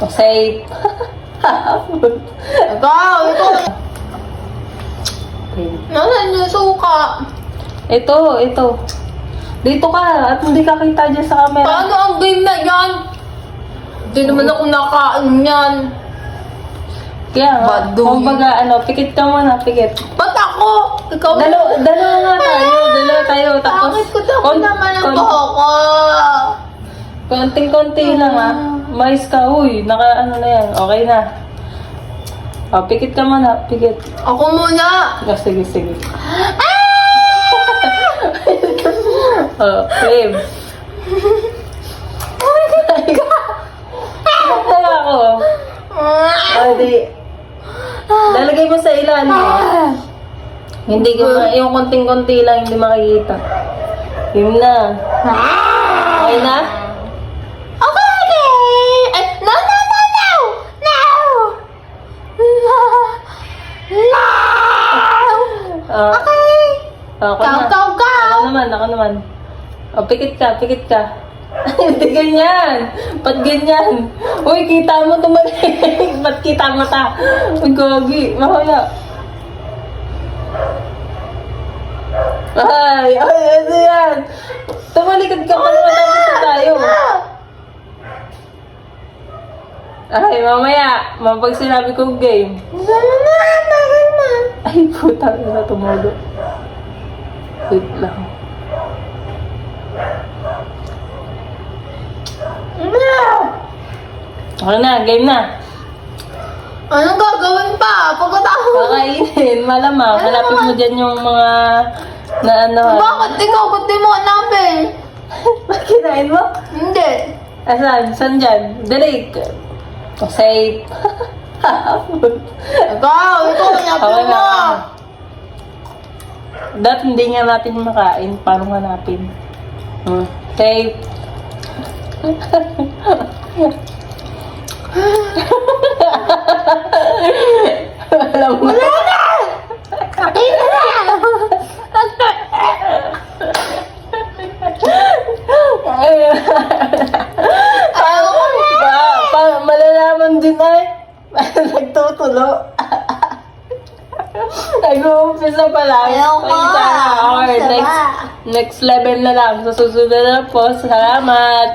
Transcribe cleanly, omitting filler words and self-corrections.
Safe. Ikaw! Nasaan yung suka? Ito. Dito ka at hindi ka kita dyan sa camera. Paano ang game na yan? Hindi naman ako nakain yan. Kaya nga, Baduy. kumbaga, pikit ka muna, pikit. Ba't ako? Ikaw Dalawa nga tayo. Tapos, Bakit ko daw naman ang buhoko? konting-konti lang Mais ka, uy, na yan, okay na. Pikit ka muna, pikit. Ako muna! Sige. Babe. Kaya ako. Di. Lalagay mo sa ilalim. Hindi ko yung konting-konti lang, hindi makikita. Yun na. Okay na? Okay! Ay, no! Okay! Ako Go! na. Ako naman. Pikit ka. Hindi ganyan. Ba't ganyan? Uy, kita mo tumalik. Ba't kita mo ta? Uy, gogi. Mahaya. Ano yan? Tumalikad ka pa naman tapos na tayo. Mamaya. Pag sinabi kong game. Ay, putang na tumulo. Wait lang. Okay na, game na. Anong gagawin pa? Pagkatapos? Kakainin, malamang. Hanapin mo dyan yung mga Bakit ikaw? Ba't di mo hanapin? Ba't kinain mo? Hindi. Asan? Saan dyan? Dali. Safe. Ikaw, hanapin mo. Dahil hindi nga natin makain. Paano hanapin? Safe. Alam mo. Wala na! Ito na! Malalaman din ay nagtutulo. Nag-uumpisa pa lang. Ayoko. Okay, next level na lang. Sa susunod na po. Salamat.